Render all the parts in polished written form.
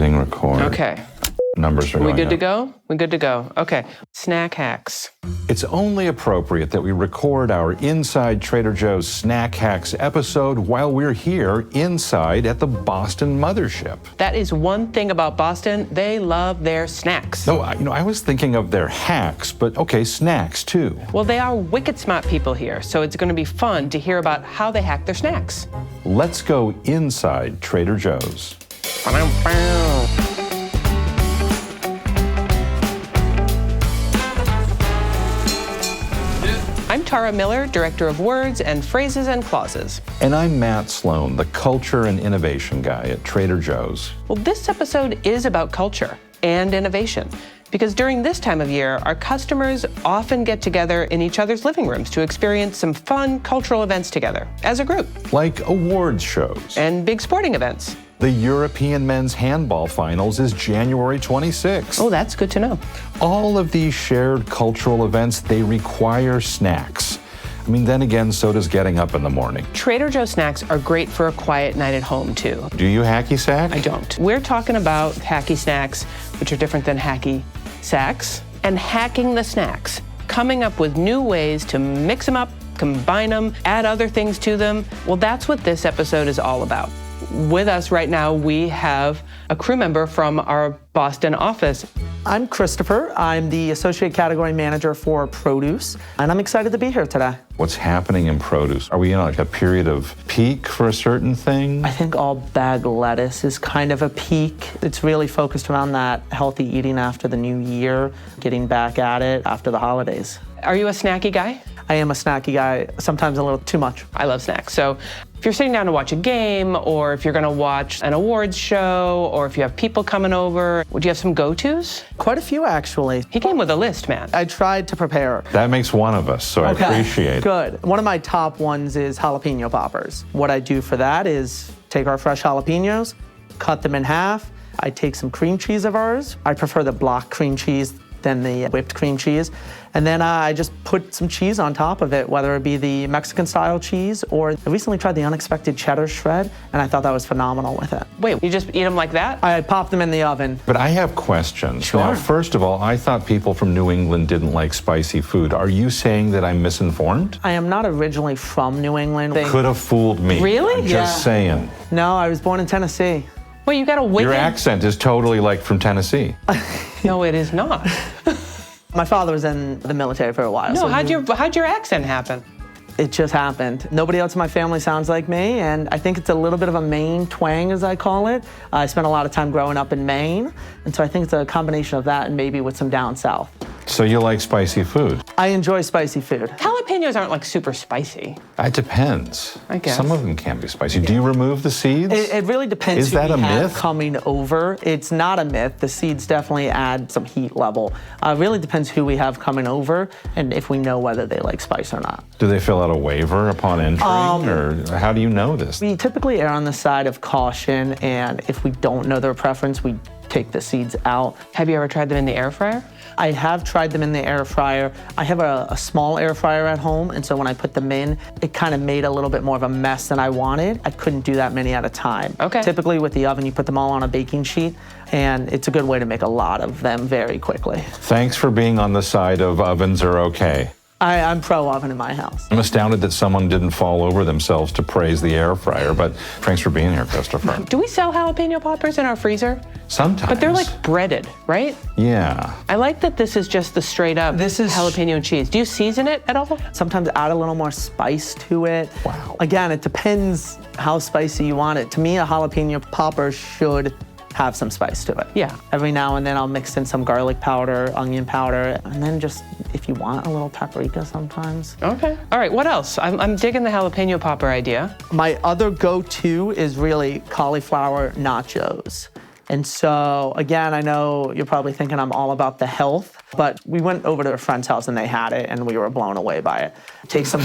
Hitting record. Okay. Numbers are going We good up. to go? We good to go. Okay. Snack hacks. It's only appropriate that we record our Inside Trader Joe's Snack Hacks episode while we're here inside at the Boston mothership. That is one thing about Boston. They love their snacks. No, I was thinking of their hacks, but okay, snacks too. Well, they are wicked smart people here, so it's going to be fun to hear about how they hack their snacks. Let's go inside Trader Joe's. I'm Tara Miller, Director of Words and Phrases and Clauses. And I'm Matt Sloan, the culture and innovation guy at Trader Joe's. Well, this episode is about culture and innovation, because during this time of year, our customers often get together in each other's living rooms to experience some fun cultural events together as a group. Like awards shows. And big sporting events. The European Men's Handball Finals is January 26th. Oh, that's good to know. All of these shared cultural events, they require snacks. I mean, then again, so does getting up in the morning. Trader Joe's snacks are great for a quiet night at home, too. Do you hacky sack? I don't. We're talking about hacky snacks, which are different than hacky sacks, and hacking the snacks, coming up with new ways to mix them up, combine them, add other things to them. Well, that's what this episode is all about. With us right now, we have a crew member from our Boston office. I'm Christopher. I'm the Associate Category Manager for Produce, and I'm excited to be here today. What's happening in produce? Are we in like a period of peak for a certain thing? I think all bag lettuce is kind of a peak. It's really focused around that healthy eating after the new year, getting back at it after the holidays. Are you a snacky guy? I am a snacky guy, sometimes a little too much. I love snacks. So if you're sitting down to watch a game, or if you're gonna watch an awards show, or if you have people coming over, would you have some go-tos? Quite a few, actually. He came with a list, man. I tried to prepare. That makes one of us, so I appreciate it. Good. One of my top ones is jalapeno poppers. What I do for that is take our fresh jalapenos, cut them in half. I take some cream cheese of ours. I prefer the block cream cheese than the whipped cream cheese. And then I just put some cheese on top of it, whether it be the Mexican style cheese, or I recently tried the unexpected cheddar shred, and I thought that was phenomenal with it. Wait, you just eat them like that? I popped them in the oven. But I have questions. Sure. Now, first of all, I thought people from New England didn't like spicy food. Are you saying that I'm misinformed? I am not originally from New England. Could have fooled me. Really? I'm just saying. No, I was born in Tennessee. Well, you got a wicked... Your accent is totally like from Tennessee. No, it is not. My father was in the military for a while. No, so how'd your accent happen? It just happened. Nobody else in my family sounds like me, and I think it's a little bit of a Maine twang, as I call it. I spent a lot of time growing up in Maine, and so I think it's a combination of that and maybe with some down south. So you like spicy food? I enjoy spicy food. Jalapenos aren't like super spicy. It depends. I guess. Some of them can be spicy. Do you remove the seeds? It really depends Is who that we a have myth? coming over. It's not a myth. The seeds definitely add some heat level. It really depends who we have coming over and if we know whether they like spice or not. Do they fill out a waiver upon entry, or how do you know this? We typically err on the side of caution, and if we don't know their preference, we take the seeds out. Have you ever tried them in the air fryer? I have tried them in the air fryer. I have a small air fryer at home, and so when I put them in, it kind of made a little bit more of a mess than I wanted. I couldn't do that many at a time. Okay. Typically with the oven, you put them all on a baking sheet, and it's a good way to make a lot of them very quickly. Thanks for being on the side of ovens are okay. I'm pro oven in my house. I'm astounded that someone didn't fall over themselves to praise the air fryer, but thanks for being here, Christopher. Do we sell jalapeno poppers in our freezer? Sometimes. But they're like breaded, right? Yeah. I like that this is just the straight up jalapeno cheese. Do you season it at all? Sometimes add a little more spice to it. Wow. Again, it depends how spicy you want it. To me, a jalapeno popper should have some spice to it. Yeah. Every now and then I'll mix in some garlic powder, onion powder, and then just, if you want, a little paprika sometimes. Okay. All right, what else? I'm digging the jalapeno popper idea. My other go-to is really cauliflower nachos. And so, again, I know you're probably thinking I'm all about the health, but we went over to a friend's house and they had it and we were blown away by it. Take some,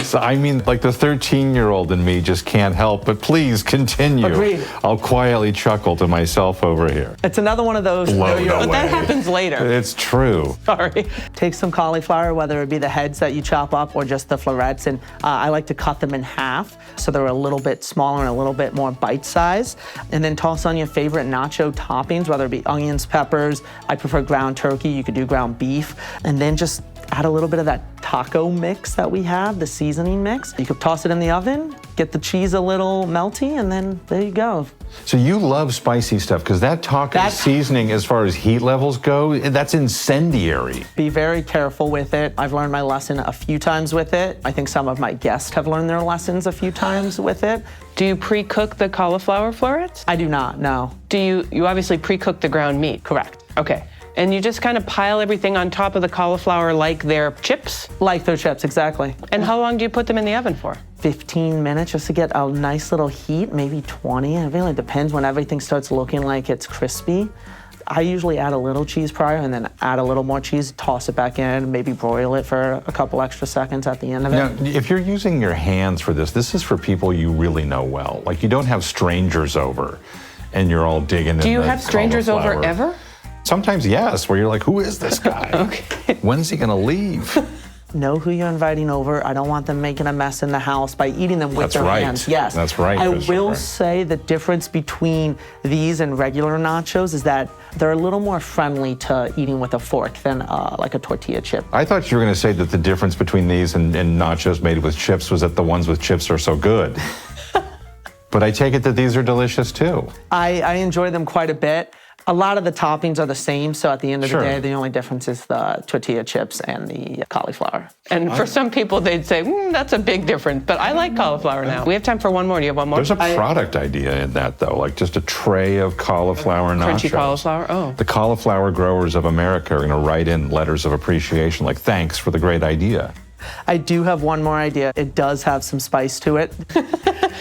So, I mean, like the 13-year-old in me just can't help, but please continue. Agreed. I'll quietly chuckle to myself over here. It's another one of those. Blown But away. that happens later. It's true. Sorry. Take some cauliflower, whether it be the heads that you chop up or just the florets, and I like to cut them in half so they're a little bit smaller and a little bit more bite-sized. And then toss on your favorite nacho toppings, whether it be onions, peppers. I prefer ground turkey. You could do ground beef. And then just add a little bit of that taco mix that we have, the seasoning mix. You could toss it in the oven, get the cheese a little melty, and then there you go. So you love spicy stuff because that taco seasoning, as far as heat levels go, that's incendiary. Be very careful with it. I've learned my lesson a few times with it. I think some of my guests have learned their lessons a few times with it. Do you pre-cook the cauliflower florets? I do not, no. Do you obviously pre-cook the ground meat? Correct. Okay. And you just kind of pile everything on top of the cauliflower like they're chips? Like their chips, exactly. And how long do you put them in the oven for? 15 minutes just to get a nice little heat, maybe 20. It really depends when everything starts looking like it's crispy. I usually add a little cheese prior and then add a little more cheese, toss it back in, maybe broil it for a couple extra seconds at the end of it. Now, if you're using your hands for this is for people you really know well. Like you don't have strangers over and you're all digging in the Do you have strangers over cauliflower. ever? Sometimes yes, where you're like, who is this guy? Okay. When's he gonna leave? Know who you're inviting over. I don't want them making a mess in the house by eating them with That's their right. hands. Yes. That's right, I Christopher. will say the difference between these and regular nachos is that they're a little more friendly to eating with a fork than like a tortilla chip. I thought you were gonna say that the difference between these and nachos made with chips was that the ones with chips are so good. But I take it that these are delicious too. I enjoy them quite a bit. A lot of the toppings are the same, so at the end of Sure. the day, the only difference is the tortilla chips and the cauliflower. And for some people, they'd say, that's a big difference. But I like cauliflower now. We have time for one more. Do you have one more? There's a product idea in that though, like just a tray of cauliflower nachos. Crunchy cauliflower? Oh. The cauliflower growers of America are gonna write in letters of appreciation, like thanks for the great idea. I do have one more idea. It does have some spice to it.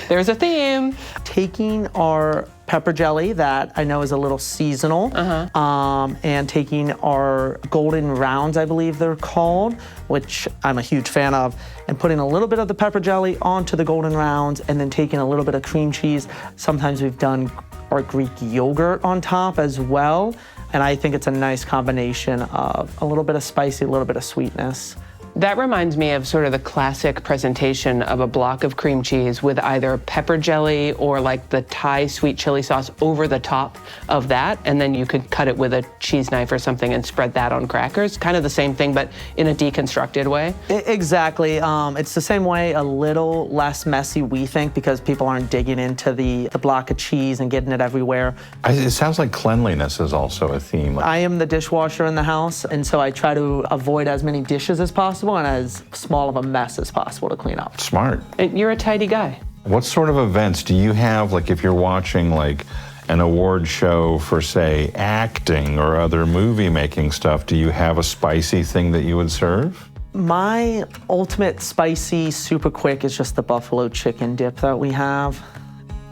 There's a theme. Taking our pepper jelly that I know is a little seasonal, and taking our golden rounds, I believe they're called, which I'm a huge fan of, and putting a little bit of the pepper jelly onto the golden rounds, and then taking a little bit of cream cheese. Sometimes we've done our Greek yogurt on top as well, and I think it's a nice combination of a little bit of spicy, a little bit of sweetness. That reminds me of sort of the classic presentation of a block of cream cheese with either pepper jelly or like the Thai sweet chili sauce over the top of that. And then you could cut it with a cheese knife or something and spread that on crackers. Kind of the same thing, but in a deconstructed way. Exactly. It's the same way, a little less messy, we think, because people aren't digging into the block of cheese and getting it everywhere. It sounds like cleanliness is also a theme. I am the dishwasher in the house, and so I try to avoid as many dishes as possible and as small of a mess as possible to clean up. Smart. And you're a tidy guy. What sort of events do you have, like if you're watching like an award show for, say, acting or other movie making stuff, do you have a spicy thing that you would serve? My ultimate spicy, super quick is just the buffalo chicken dip that we have.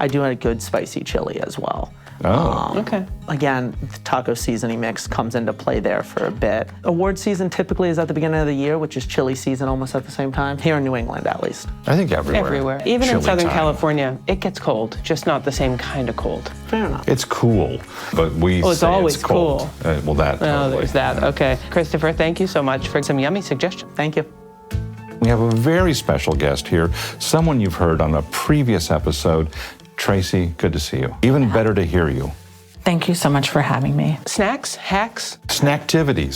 I do a good spicy chili as well. Oh. Okay. Again, the taco seasoning mix comes into play there for a bit. Award season typically is at the beginning of the year, which is chili season almost at the same time, here in New England at least. I think everywhere. Everywhere. Even in Chili Southern time. California, it gets cold, just not the same kind of cold. Fair enough. It's cool, but we it's say always it's cold. cool. Well, that Oh, totally. there's that. Okay. Christopher, thank you so much for some yummy suggestions. Thank you. We have a very special guest here, someone you've heard on a previous episode. Tracy, good to see you. Even better to hear you. Thank you so much for having me. Snacks, hacks, Snacktivities.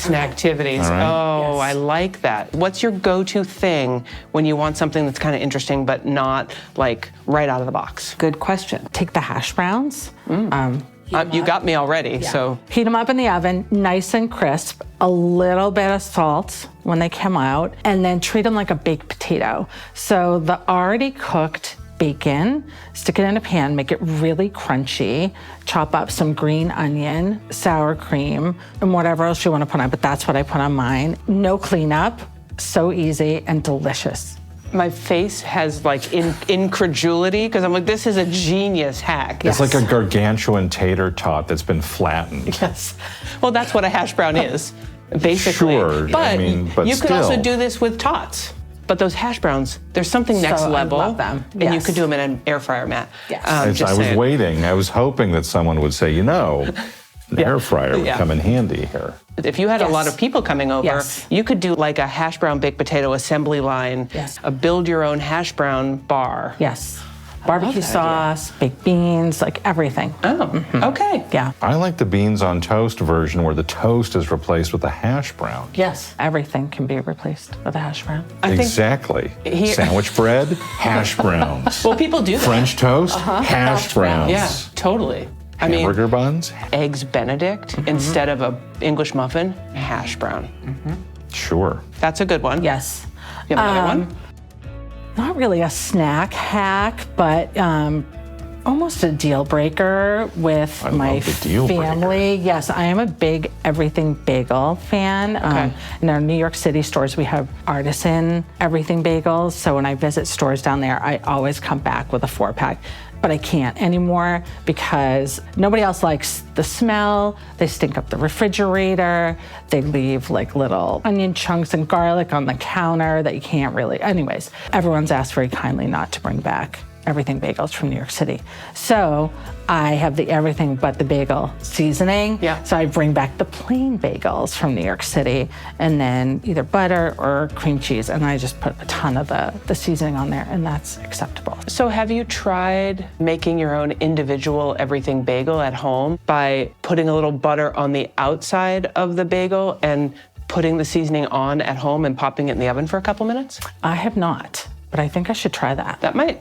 Snacktivities. All right. Oh, Yes. I like that. What's your go-to thing when you want something that's kind of interesting but not like right out of the box? Good question. Take the hash browns. You got me already, so. Heat them up in the oven, nice and crisp, a little bit of salt when they come out, and then treat them like a baked potato. So the already cooked bacon, stick it in a pan, make it really crunchy, chop up some green onion, sour cream, and whatever else you want to put on, but that's what I put on mine. No cleanup, so easy and delicious. My face has like incredulity because I'm like, this is a genius hack. It's like a gargantuan tater tot that's been flattened. Yes. Well, that's what a hash brown is, basically. Sure, But, I mean, but you could also still. do this with tots. But those hash browns, there's something next So I level. love them. And you Yes. could do them in an air fryer, Matt. Yes. Just I was saying. waiting. I was hoping that someone would say, an air fryer would Yeah. come in handy here. If you had a Yes. lot of people coming over, Yes. you could do like a hash brown baked potato assembly line, Yes. a build your own hash brown bar. Yes. Barbecue that idea. sauce, baked beans, like everything. Oh, okay. Yeah. I like the beans on toast version where the toast is replaced with a hash brown. Yes. Everything can be replaced with a hash brown. I think Exactly. Here- Sandwich bread, hash browns. well, people do that. French toast, hash browns. Yeah, totally. I mean, Hamburger buns? eggs Benedict instead of a English muffin, hash brown. Sure. That's a good one. Yes. You have another one? Not really a snack hack, but almost a deal breaker with I my love the deal breaker. family. Yes, I am a big everything bagel fan. Okay. In our New York City stores, we have artisan everything bagels. So when I visit stores down there, I always come back with a 4-pack. But I can't anymore because nobody else likes the smell. They stink up the refrigerator. They leave like little onion chunks and garlic on the counter that you can't really. Anyways, everyone's asked very kindly not to bring back everything bagels from New York City. So I have the everything but the bagel seasoning. Yeah. So I bring back the plain bagels from New York City and then either butter or cream cheese. And I just put a ton of the seasoning on there and that's acceptable. So have you tried making your own individual everything bagel at home by putting a little butter on the outside of the bagel and putting the seasoning on at home and popping it in the oven for a couple minutes? I have not, but I think I should try that. That might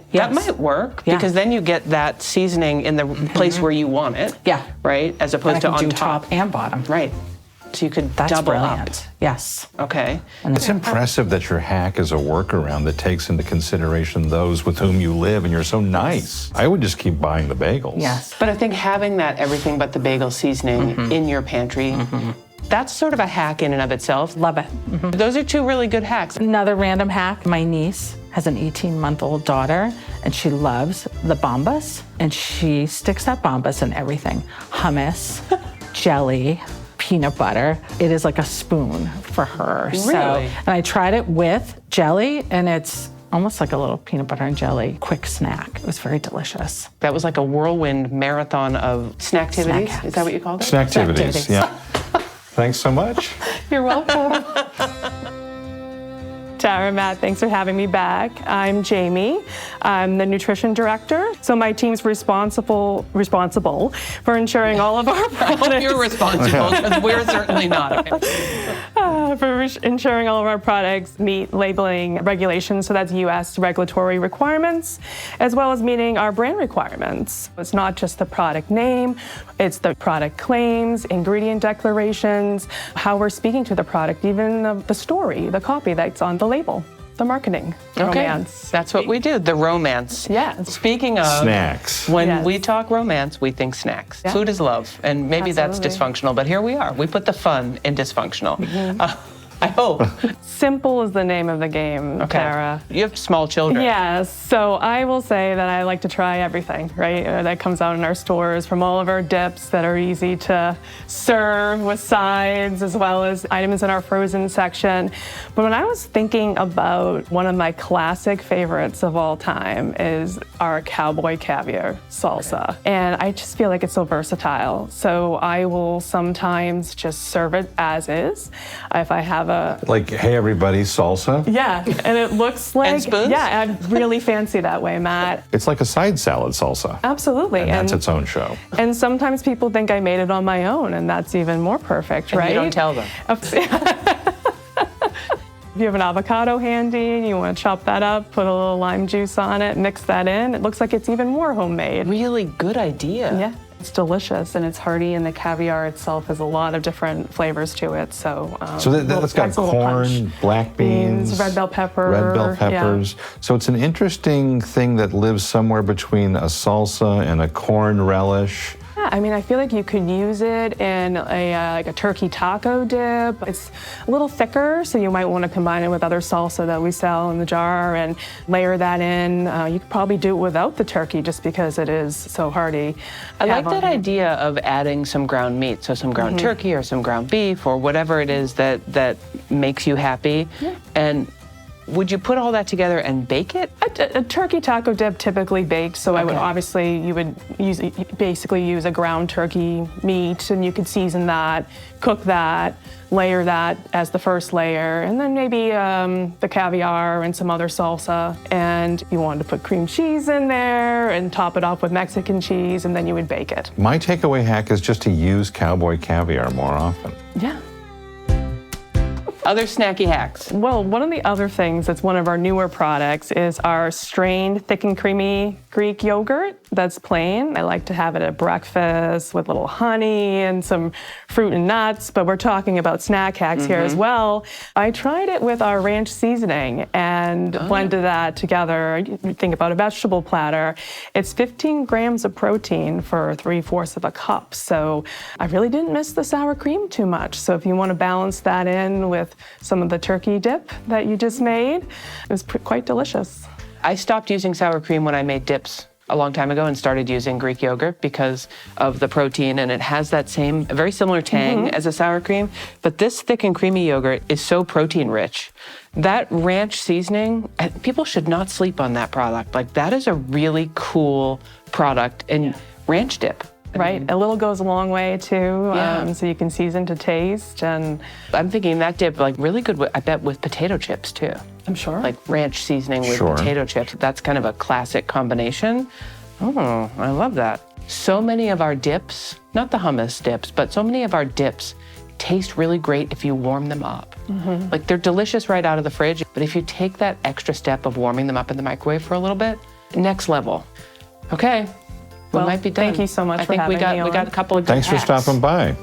work Yeah. because then you get that seasoning in the place where you want it. Yeah. Right? As And opposed I to can on do top. and bottom. Right. So you could That's double brilliant. Yes. up. Okay. It's impressive that your hack is a workaround that takes into consideration those with whom you live, and you're so nice. I would just keep buying the bagels. Yes. But I think having that everything but the bagel seasoning in your pantry, that's sort of a hack in and of itself. Love it. Those are two really good hacks. Another random hack, my niece has an 18-month-old daughter and she loves the bombas and she sticks that bombas in everything. Hummus, jelly, peanut butter. It is like a spoon for her. So, Really? and I tried it with jelly and it's almost like a little peanut butter and jelly quick snack. It was very delicious. That was like a whirlwind marathon of snacktivities. Snack Is that what you called it? Snacktivities. Snacktivities. Yeah. Thanks so much. You're welcome. Tara, Matt, thanks for having me back. I'm Jamie. I'm the nutrition director. So my team's responsible for ensuring all of our products. You're responsible because we're certainly not. For ensuring all of our products meet labeling regulations, so that's U.S. regulatory requirements, as well as meeting our brand requirements. It's not just the product name, it's the product claims, ingredient declarations, how we're speaking to the product, even the story, the copy that's on the label, the marketing, romance. That's what we do, the romance. Yes. Speaking of Snacks. when Yes. we talk romance, we think snacks. Yeah. Food is love, and maybe that's Absolutely. dysfunctional, but here we are. We put the fun in dysfunctional. I hope. Simple is the name of the game, Tara. You have small children. Yes, so I will say that I like to try everything, right? That comes out in our stores, from all of our dips that are easy to serve with sides, as well as items in our frozen section. But when I was thinking about one of my classic favorites of all time is our cowboy caviar salsa. And I just feel like it's so versatile. So I will sometimes just serve it as is. If I have Like, hey, everybody, salsa. yeah, and it looks like, And spoons? yeah, I'm really fancy that way, Matt. It's like a side salad salsa. Absolutely. And that's its own show. And sometimes people think I made it on my own, and that's even more perfect, And right? you don't tell them. If you have an avocado handy and you want to chop that up, put a little lime juice on it, mix that in, it looks like it's even more homemade. Really good idea. Yeah, it's delicious and it's hearty, and the caviar itself has a lot of different flavors to it. So, So that's got a little punch. corn, black beans, red bell pepper. red bell yeah. peppers. So it's an interesting thing that lives somewhere between a salsa and a corn relish. Yeah, I mean, I feel like you could use it in like a turkey taco dip. It's a little thicker, so you might want to combine it with other salsa that we sell in the jar and layer that in. You could probably do it without the turkey just because it is so hearty. I like that idea of adding some ground meat, so some ground turkey or some ground beef or whatever it is that makes you happy. And Would you put all that together and bake it? A turkey taco dip typically baked, so I would you would basically use a ground turkey meat, and you could season that, cook that, layer that as the first layer, and then maybe the caviar and some other salsa. And you wanted to put cream cheese in there and top it off with Mexican cheese, and then you would bake it. My takeaway hack is just to use cowboy caviar more often. Yeah. Other snacky hacks. Well, one of the other things that's one of our newer products is our strained thick and creamy Greek yogurt that's plain. I like to have it at breakfast with a little honey and some fruit and nuts, but we're talking about snack hacks here as well. I tried it with our ranch seasoning and blended that together. You think about a vegetable platter. It's 15 grams of protein for 3/4 of a cup. So I really didn't miss the sour cream too much. So if you want to balance that in with some of the turkey dip that you just made, it was quite delicious. I stopped using sour cream when I made dips a long time ago and started using Greek yogurt because of the protein, and it has that same, very similar tang as a sour cream, but this thick and creamy yogurt is so protein rich. That ranch seasoning, people should not sleep on that product. Like, that is a really cool product, and ranch dip. Right, a little goes a long way too, so you can season to taste. And I'm thinking that dip, like, really good, I bet, with potato chips too. I'm sure. Like ranch seasoning with potato chips. That's kind of a classic combination. Oh, I love that. So many of our dips, not the hummus dips, but so many of our dips taste really great if you warm them up. Like, they're delicious right out of the fridge, but if you take that extra step of warming them up in the microwave for a little bit, next level. Okay. We might be done. Thank you so much for having me on. We got a couple of good Thanks for hacks. stopping by.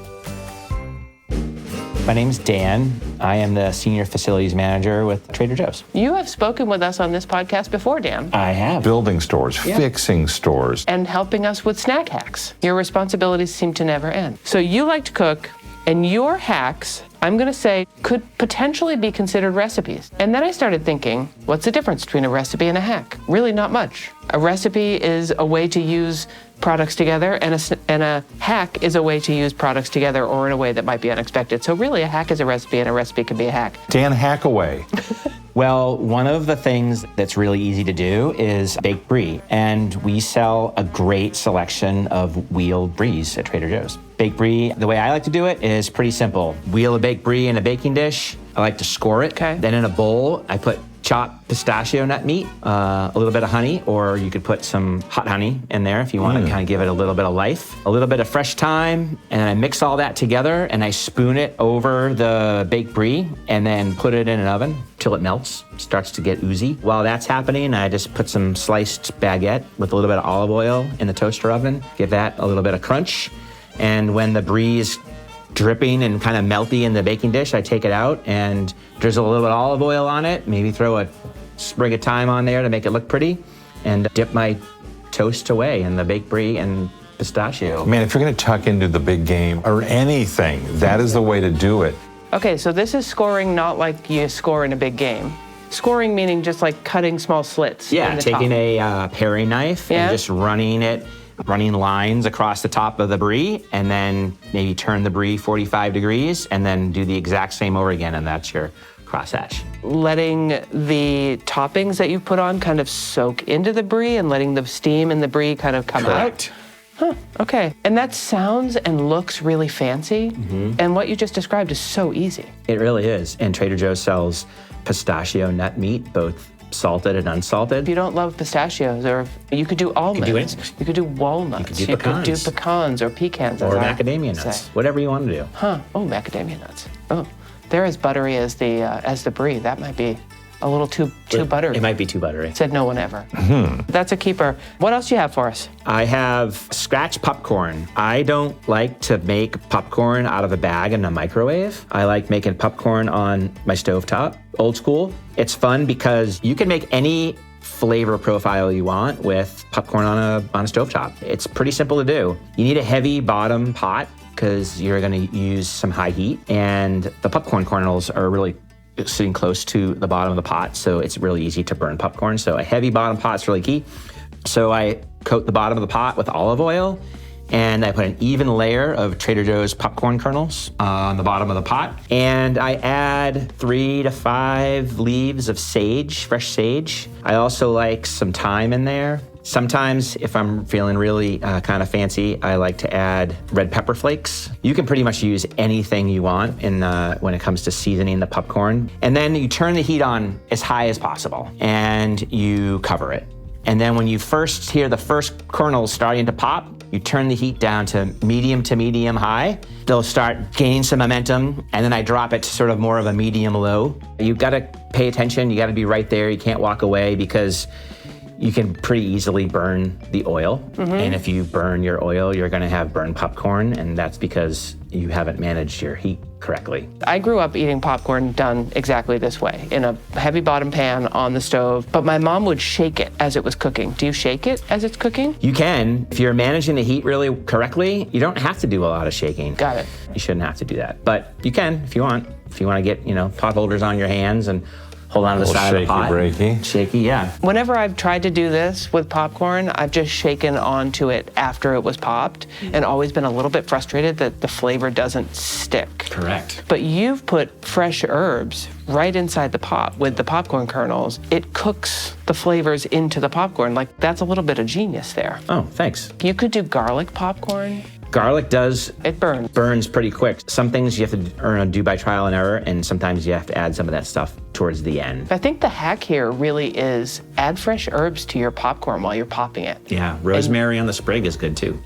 My name's Dan. I am the Senior Facilities Manager with Trader Joe's. You have spoken with us on this podcast before, Dan. I have. Building stores, fixing stores. And helping us with snack hacks. Your responsibilities seem to never end. So you like to cook, and your hacks, I'm gonna say, could potentially be considered recipes. And then I started thinking, what's the difference between a recipe and a hack? Really not much. A recipe is a way to use products together, and a hack is a way to use products together or in a way that might be unexpected. So really, a hack is a recipe, and a recipe can be a hack. Dan, hack away. Well, one of the things that's really easy to do is bake Brie, and we sell a great selection of wheeled Bries at Trader Joe's. Baked Brie, the way I like to do it is pretty simple. Wheel a baked Brie in a baking dish. I like to score it. Okay. Then in a bowl, I put chopped pistachio nut meat, a little bit of honey, or you could put some hot honey in there if you want to kind of give it a little bit of life. A little bit of fresh thyme, and I mix all that together, and I spoon it over the baked Brie, and then put it in an oven till it melts, starts to get oozy. While that's happening, I just put some sliced baguette with a little bit of olive oil in the toaster oven, give that a little bit of crunch, and when the Brie is dripping and kind of melty in the baking dish, I take it out and drizzle a little bit of olive oil on it, maybe throw a sprig of thyme on there to make it look pretty, and dip my toast away in the baked Brie and pistachio. Man, if you're gonna tuck into the big game or anything, that is the way to do it. Okay, so this is scoring not like you score in a big game. Scoring meaning just like cutting small slits. Yeah, in the taking top. a paring knife and just running lines across the top of the Brie, and then maybe turn the Brie 45 degrees, and then do the exact same over again, and that's your crosshatch. Letting the toppings that you put on kind of soak into the Brie and letting the steam in the Brie kind of come out. Huh, okay. And that sounds and looks really fancy, and what you just described is so easy. It really is. And Trader Joe's sells pistachio nut meat, both salted and unsalted. If you don't love pistachios, or you could do almonds, you could do walnuts, you could do pecans or pecans, or macadamia nuts, whatever you want to do. Huh? Oh, macadamia nuts. Oh, they're as buttery as the Brie. That might be a little too buttery. It might be too buttery. Said no one ever. That's a keeper. What else do you have for us? I have scratch popcorn. I don't like to make popcorn out of a bag in a microwave. I like making popcorn on my stovetop, old school. It's fun because you can make any flavor profile you want with popcorn on a stovetop. It's pretty simple to do. You need a heavy bottom pot because you're going to use some high heat, and the popcorn kernels are really sitting close to the bottom of the pot, so it's really easy to burn popcorn. So a heavy bottom pot is really key. So I coat the bottom of the pot with olive oil, And I put an even layer of Trader Joe's popcorn kernels on the bottom of the pot. And I add 3 to 5 leaves of sage, fresh sage. I also like some thyme in there. Sometimes, if I'm feeling really kind of fancy, I like to add red pepper flakes. You can pretty much use anything you want when it comes to seasoning the popcorn. And then you turn the heat on as high as possible, and you cover it. And then when you first hear the first kernels starting to pop, you turn the heat down to medium high. They'll start gaining some momentum, and then I drop it to sort of more of a medium low. You've got to pay attention. You got to be right there. You can't walk away because you can pretty easily burn the oil. And if you burn your oil, you're gonna have burned popcorn, and that's because you haven't managed your heat correctly. I grew up eating popcorn done exactly this way, in a heavy bottom pan on the stove, but my mom would shake it as it was cooking. Do you shake it as it's cooking? You can. If you're managing the heat really correctly, you don't have to do a lot of shaking. Got it. You shouldn't have to do that, but you can if you want. If you wanna get, pot holders on your hands and hold on to the side of the pot. Breaky. Shaky, yeah. Whenever I've tried to do this with popcorn, I've just shaken onto it after it was popped and always been a little bit frustrated that the flavor doesn't stick. Correct. But you've put fresh herbs right inside the pot with the popcorn kernels. It cooks the flavors into the popcorn. Like, that's a little bit of genius there. Oh, thanks. You could do garlic popcorn. Garlic does It burns. burns pretty quick. Some things you have to do by trial and error, and sometimes you have to add some of that stuff towards the end. I think the hack here really is add fresh herbs to your popcorn while you're popping it. Yeah, rosemary on the sprig is good too.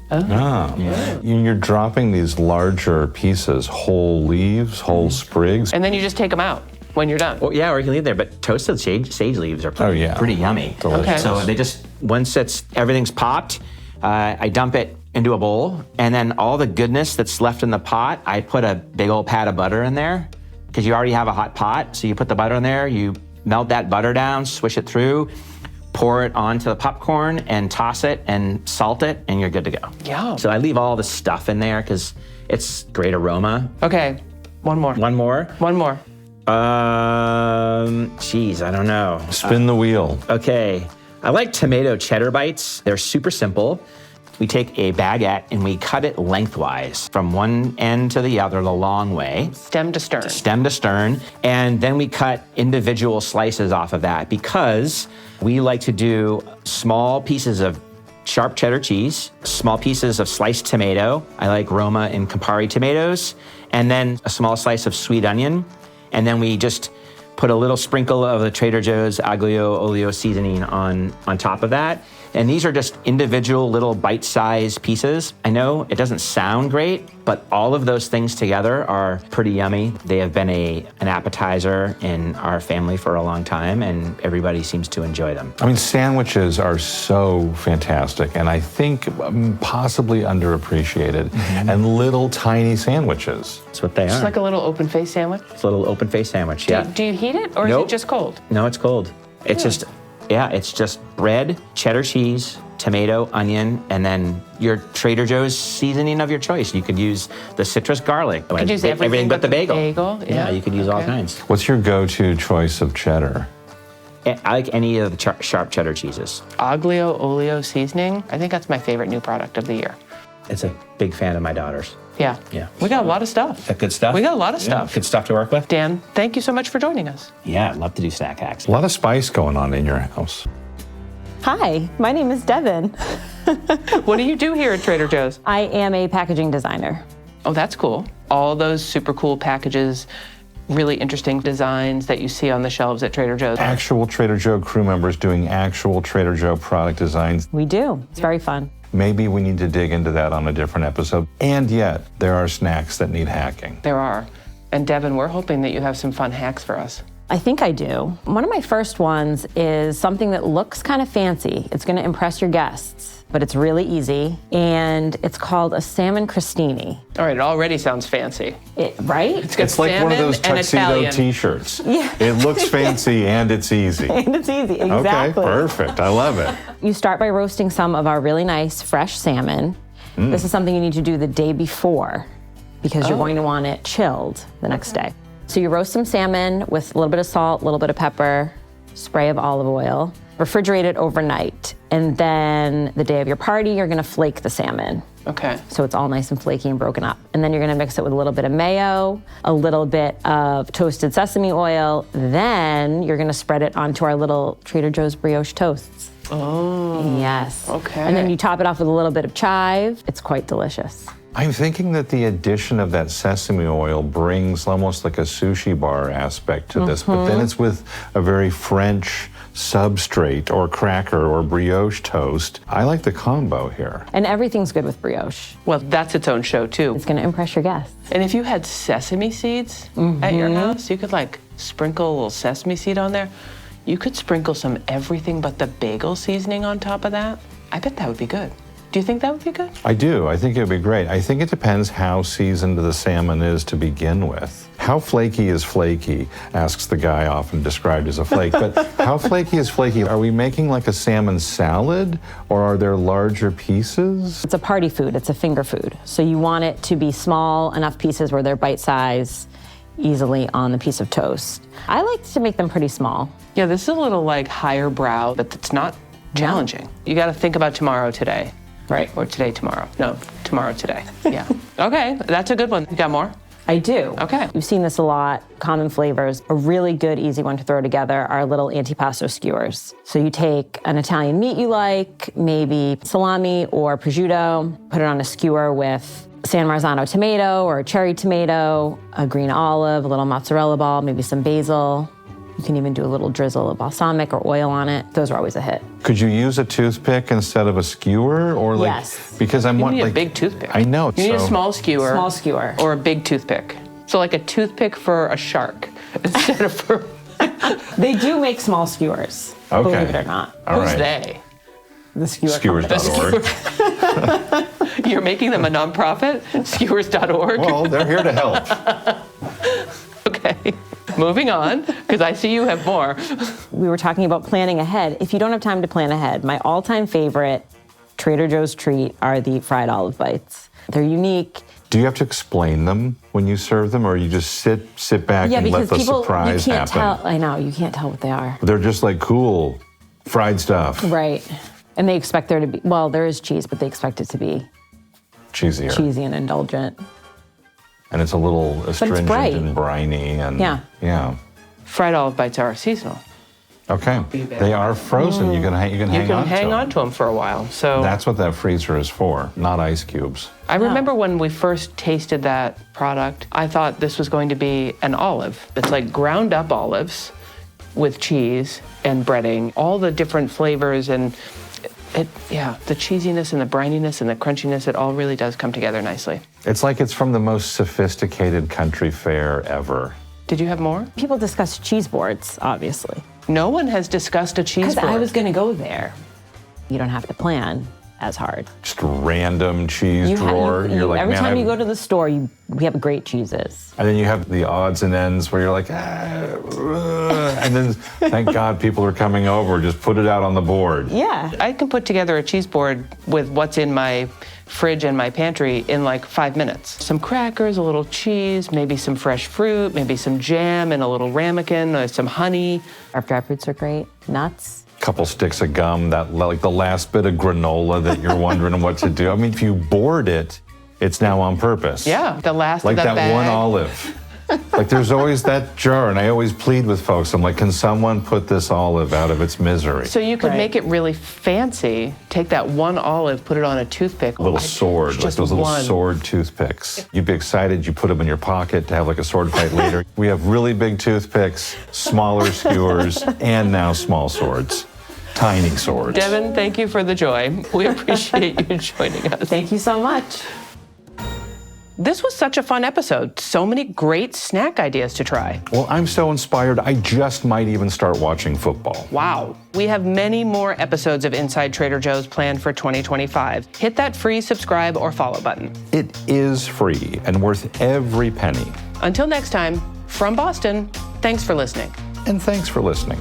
You're dropping these larger pieces, whole leaves, whole sprigs. And then you just take them out when you're done. Well, yeah, or you can leave there, but toasted sage leaves are pretty yummy. Delicious. Okay. So once everything's popped, I dump it into a bowl, and then all the goodness that's left in the pot, I put a big old pat of butter in there, because you already have a hot pot. So you put the butter in there, you melt that butter down, swish it through, pour it onto the popcorn, and toss it and salt it, and you're good to go. Yum. So I leave all the stuff in there because it's great aroma. Okay, one more. One more. One more. Geez, I don't know. Spin the wheel. Okay, I like tomato cheddar bites. They're super simple. We take a baguette and we cut it lengthwise from one end to the other the long way. Stem to stern. Stem to stern. And then we cut individual slices off of that because we like to do small pieces of sharp cheddar cheese, small pieces of sliced tomato. I like Roma and Campari tomatoes, and then a small slice of sweet onion. And then we just put a little sprinkle of the Trader Joe's aglio olio seasoning on top of that. And these are just individual little bite-sized pieces. I know it doesn't sound great, but all of those things together are pretty yummy. They have been an appetizer in our family for a long time, and everybody seems to enjoy them. I mean, sandwiches are so fantastic, and I think possibly underappreciated. And little tiny sandwiches. That's what they It's are. like a little open-faced sandwich. It's a little open-faced sandwich, yeah. Do you heat it, or Nope. is it just cold? No, it's cold. It's just bread, cheddar cheese, tomato, onion, and then your Trader Joe's seasoning of your choice. You could use the citrus garlic. You could use everything but the bagel. Yeah, you could use all okay. kinds. What's your go-to choice of cheddar? I like any of the sharp cheddar cheeses. Aglio olio seasoning. I think that's my favorite new product of the year. It's a big fan of my daughter's. Yeah. Yeah. We got a lot of stuff. That good stuff? We got a lot of stuff. Good stuff to work with? Dan, thank you so much for joining us. Yeah, I'd love to do snack hacks. A lot of spice going on in your house. Hi, my name is Devin. What do you do here at Trader Joe's? I am a packaging designer. Oh, that's cool. All those super cool packages, really interesting designs that you see on the shelves at Trader Joe's. Actual Trader Joe crew members doing actual Trader Joe product designs. We do. It's very fun. Maybe we need to dig into that on a different episode. And yet, there are snacks that need hacking. There are. And Devin, we're hoping that you have some fun hacks for us. I think I do. One of my first ones is something that looks kind of fancy. It's going to impress your guests, but it's really easy. And it's called a Salmon Christini. All right, it already sounds fancy. Right? It's got It's like one of salmon those and tuxedo Italian. t-shirts. Yeah. It looks fancy and it's easy. And it's easy, exactly. Okay, perfect. I love it. You start by roasting some of our really nice fresh salmon. This is something you need to do the day before because you're going to want it chilled the next day. So you roast some salmon with a little bit of salt, a little bit of pepper, spray of olive oil. refrigerate it overnight. And then the day of your party, you're gonna flake the salmon. Okay. So it's all nice and flaky and broken up. And then you're gonna mix it with a little bit of mayo, a little bit of toasted sesame oil. Then you're gonna spread it onto our little Trader Joe's brioche toasts. Oh. Yes. Okay. And then you top it off with a little bit of chive. It's quite delicious. I'm thinking that the addition of that sesame oil brings almost like a sushi bar aspect to this, but then it's with a very French substrate or cracker or brioche toast. I like the combo here. And everything's good with brioche. Well, that's its own show too. It's gonna impress your guests. And if you had sesame seeds at your house, you could like sprinkle a little sesame seed on there. You could sprinkle some everything but the bagel seasoning on top of that. I bet that would be good. Do you think that would be good? I do. I think it would be great. I think it depends how seasoned the salmon is to begin with. How flaky is flaky, asks the guy often described as a flake. But how flaky is flaky? Are we making like a salmon salad or are there larger pieces? It's a party food, it's a finger food. So you want it to be small enough pieces where they're bite size, easily on the piece of toast. I like to make them pretty small. Yeah, this is a little like higher brow, but it's not challenging. You got to think about tomorrow today. Right. Or today tomorrow. No, tomorrow today. Yeah. Okay, that's a good one. You got more? I do. Okay. We've seen this a lot. Common flavors. A really good, easy one to throw together are little antipasto skewers. So you take an Italian meat you like, maybe salami or prosciutto, put it on a skewer with San Marzano tomato or a cherry tomato, a green olive, a little mozzarella ball, maybe some basil. You can even do a little drizzle of balsamic or oil on it. Those are always a hit. Could you use a toothpick instead of a skewer, or like? Yes. Because I'm You need like a big toothpick. I know. You need a so- small skewer. Small skewer. Or a big toothpick. So like a toothpick for a shark instead of for... They do make small skewers, Okay. believe it or not. All Who's right. they? The skewer Skewers.org. You're making them a nonprofit? Skewers.org? Well, they're here to help. Okay. Moving on, because I see you have more. We were talking about planning ahead. If you don't have time to plan ahead, my all-time favorite Trader Joe's treat are the fried olive bites. They're unique. Do you have to explain them when you serve them, or you just sit back Yeah, and let because the people, you surprise can't happen? tell. I know, you can't tell what they are. They're just like cool fried stuff. Right. And they expect there to be, well, there is cheese, but they expect it to be Cheesier. cheesy and indulgent. And it's a little astringent bright. and briny. And Yeah. Yeah. Fried olive bites are seasonal. Okay. They are frozen. You can hang You on can to hang them. on to them for a while. So That's what that freezer is for, not ice cubes. I remember when we first tasted that product, I thought this was going to be an olive. It's like ground up olives with cheese and breading, all the different flavors and the cheesiness and the brininess and the crunchiness, it all really does come together nicely. It's like it's from the most sophisticated country fare ever. Did you have more? People discuss cheese boards, obviously. No one has discussed a cheese Because board. I was going to go there. You don't have to plan as hard. Just random cheese drawer. You're like, every man, time you I've-" go to the store, we have great cheeses. And then you have the odds and ends where you're like, and then thank God people are coming over. Just put it out on the board. Yeah. I can put together a cheese board with what's in my fridge and my pantry in like 5 minutes. Some crackers, a little cheese, maybe some fresh fruit, maybe some jam and a little ramekin, some honey. Our dry fruits are great. Nuts. Couple sticks of gum, that like the last bit of granola that you're wondering what to do. I mean, if you board it, it's now on purpose. Yeah, the last Like of the that bag. one olive. Like there's always that jar, and I always plead with folks. I'm like, can someone put this olive out of its misery? So you could Right. make it really fancy. Take that one olive, put it on a toothpick. A little sword, like just those little one. sword toothpicks. You'd be excited, you put them in your pocket to have like a sword fight later. We have really big toothpicks, smaller skewers, and now small swords. Tiny swords. Devin, thank you for the joy. We appreciate you joining us. Thank you so much. This was such a fun episode. So many great snack ideas to try. Well, I'm so inspired, I just might even start watching football. Wow. We have many more episodes of Inside Trader Joe's planned for 2025. Hit that free subscribe or follow button. It is free and worth every penny. Until next time, from Boston, thanks for listening. And thanks for listening.